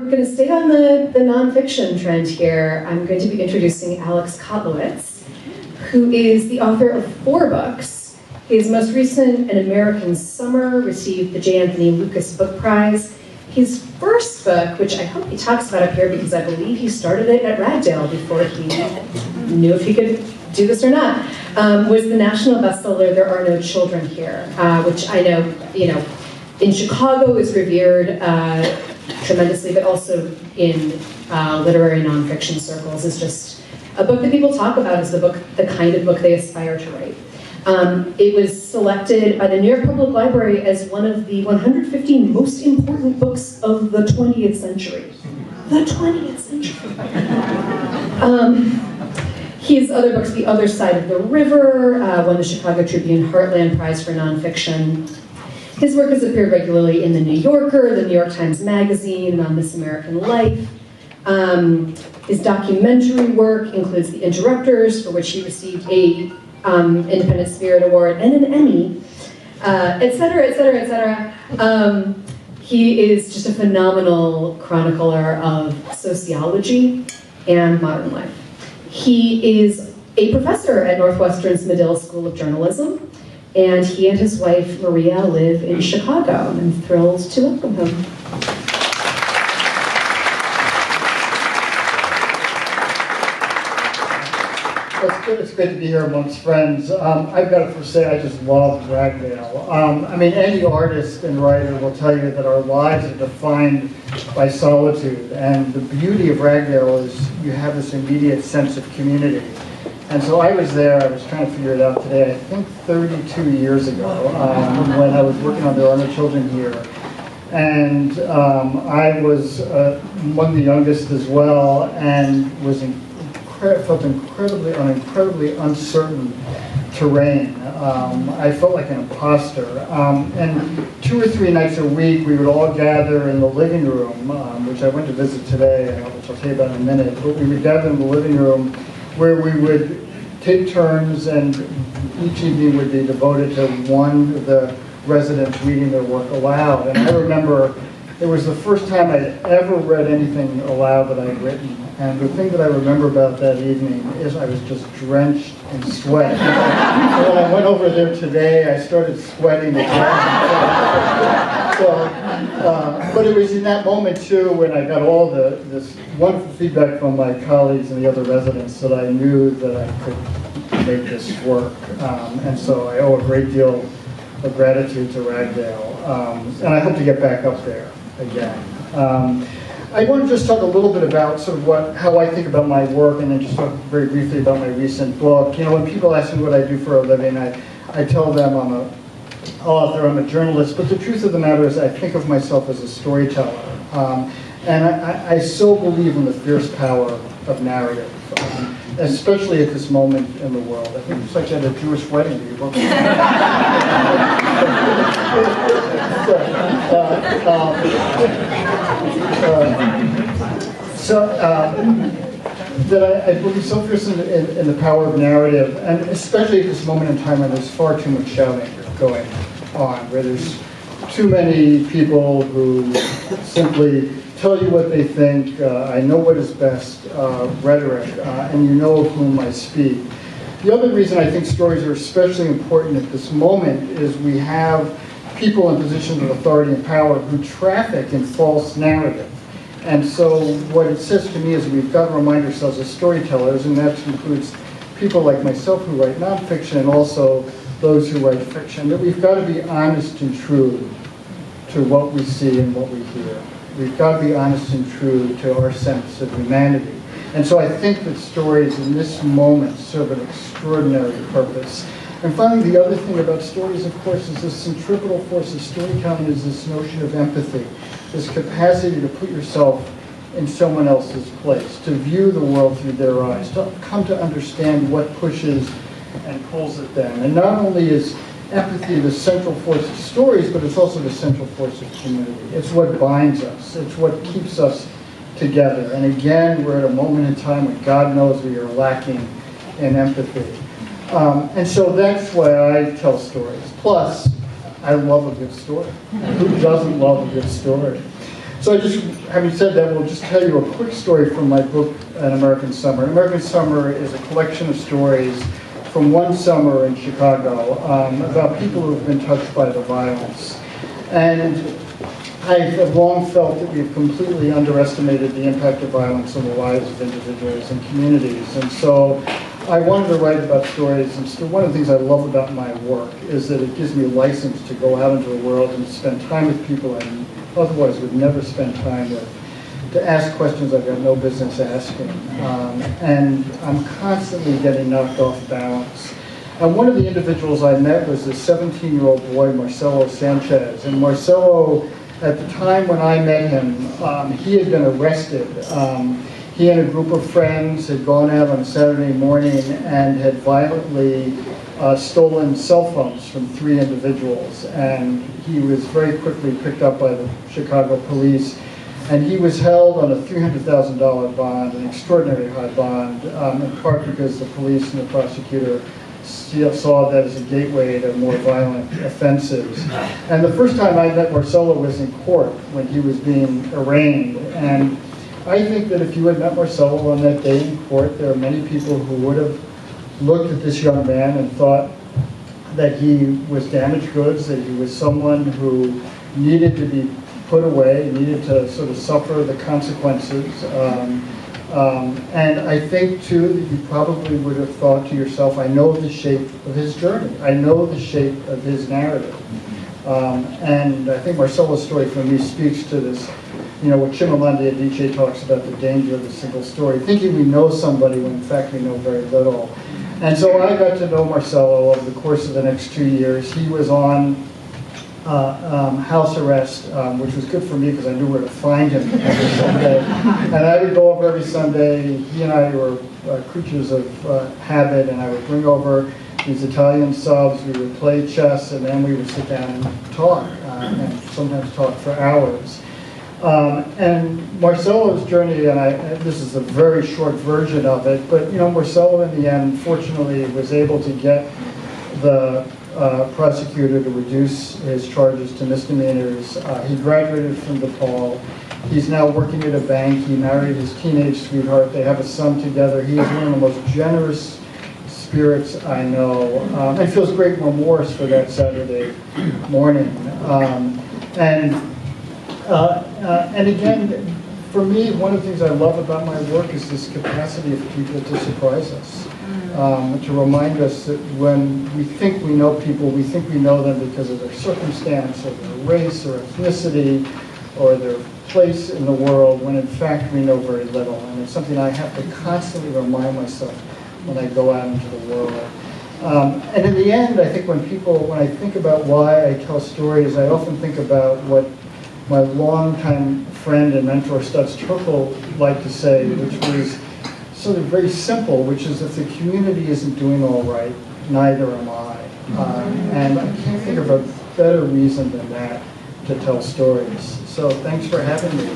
going to stay on the nonfiction trend here. I'm going to be introducing Alex Kotlowitz, who is the author of 4 books. His most recent, An American Summer, received the J. Anthony Lukas Book Prize. His first book, which I hope he talks about up here because I believe he started it at Ragdale before he knew if he could do this or not, was the national bestseller, There Are No Children Here, which I know, in Chicago is revered tremendously, but also in literary nonfiction circles is just a book that people talk about as the kind of book they aspire to write. It was selected by the New York Public Library as one of the 150 most important books of the 20th century. The 20th century. His other books, The Other Side of the River, won the Chicago Tribune Heartland Prize for nonfiction. His work has appeared regularly in The New Yorker, the New York Times Magazine, and on This American Life. His documentary work includes The Interrupters, for which he received a Independent Spirit Award and an Emmy, et cetera, et cetera, et cetera. He is just a phenomenal chronicler of sociology and modern life. He is a professor at Northwestern's Medill School of Journalism, and he and his wife, Maria, live in Chicago. I'm thrilled to welcome him. It's good to be here amongst friends. I've got to first say I just love Ragdale. Any artist and writer will tell you that our lives are defined by solitude, and the beauty of Ragdale is you have this immediate sense of community. And so I was there, I was trying to figure it out today, I think 32 years ago, when I was working on There Are No Children Here. And I was one of the youngest as well, and felt incredibly uncertain terrain. I felt like an imposter. And 2 or 3 nights a week, we would all gather in the living room, which I went to visit today, which I'll tell you about in a minute. But we would gather in the living room where we would take turns, and each evening would be devoted to one of the residents reading their work aloud. And I remember it was the first time I'd ever read anything aloud that I'd written. And the thing that I remember about that evening is I was just drenched in sweat. So when I went over there today, I started sweating again. But it was in that moment too when I got all this wonderful feedback from my colleagues and the other residents that I knew that I could make this work. And so I owe a great deal of gratitude to Ragdale. And I hope to get back up there again. I want to just talk a little bit about sort of how I think about my work, and then just talk very briefly about my recent book. When people ask me what I do for a living, I tell them I'm an author, I'm a journalist, but the truth of the matter is I think of myself as a storyteller. And I so believe in the fierce power of narrative, especially at this moment in the world. I think it's like at a Jewish wedding. That I believe so fiercely in the power of narrative, and especially at this moment in time when there's far too much shouting going on, where there's too many people who simply tell you what they think, I know what is best, rhetoric, and you know of whom I speak. The other reason I think stories are especially important at this moment is we have people in positions of authority and power who traffic in false narrative. And so what it says to me is we've got to remind ourselves as storytellers, and that includes people like myself who write nonfiction and also those who write fiction, that we've got to be honest and true to what we see and what we hear. We've got to be honest and true to our sense of humanity. And so I think that stories in this moment serve an extraordinary purpose. And finally, the other thing about stories, of course, is the centripetal force of storytelling is this notion of empathy, this capacity to put yourself in someone else's place, to view the world through their eyes, to come to understand what pushes and pulls at them. And not only is empathy the central force of stories, but it's also the central force of community. It's what binds us. It's what keeps us together. And again, we're at a moment in time when God knows we are lacking in empathy. And so that's why I tell stories. Plus, I love a good story. Who doesn't love a good story? So So having said that, we'll just tell you a quick story from my book, An American Summer. An American Summer is a collection of stories from one summer in Chicago about people who have been touched by the violence. And I have long felt that we've completely underestimated the impact of violence on the lives of individuals and communities. And so I wanted to write about stories, and one of the things I love about my work is that it gives me a license to go out into the world and spend time with people I otherwise would never spend time with, to ask questions I've got no business asking. And I'm constantly getting knocked off balance. And one of the individuals I met was this 17-year-old boy, Marcelo Sanchez. And Marcelo, at the time when I met him, he had been arrested. He and a group of friends had gone out on a Saturday morning and had violently stolen cell phones from 3 individuals. And he was very quickly picked up by the Chicago police. And he was held on a $300,000 bond, an extraordinary high bond, in part because the police and the prosecutor saw that as a gateway to more violent offenses. And the first time I met Marcelo was in court when he was being arraigned. And I think that if you had met Marcelo on that day in court, there are many people who would have looked at this young man and thought that he was damaged goods, that he was someone who needed to be put away, needed to sort of suffer the consequences. And I think, too, that you probably would have thought to yourself, I know the shape of his journey. I know the shape of his narrative. And I think Marcelo's story for me speaks to this, what Chimamanda Adichie talks about, the danger of the single story, thinking we know somebody when in fact we know very little. And so I got to know Marcelo over the course of the next 2 years. He was on house arrest, which was good for me because I knew where to find him every Sunday. And I would go over every Sunday. He and I were creatures of habit, and I would bring over these Italian subs. We would play chess, and then we would sit down and talk, and sometimes talk for hours. And Marcelo's journey, and this is a very short version of it, but Marcelo in the end, fortunately, was able to get the prosecutor to reduce his charges to misdemeanors. He graduated from DePaul. He's now working at a bank. He married his teenage sweetheart. They have a son together. He is one of the most generous spirits I know. And feels great remorse for that Saturday morning. And again, for me, one of the things I love about my work is this capacity of people to surprise us. To remind us that when we think we know people, we think we know them because of their circumstance, or their race, or ethnicity, or their place in the world, when in fact we know very little. And it's something I have to constantly remind myself when I go out into the world. And in the end, I think when I think about why I tell stories, I often think about what my longtime friend and mentor Stutz Terkel liked to say, which was sort of very simple, which is if the community isn't doing all right, neither am I. And I can't think of a better reason than that to tell stories. So thanks for having me.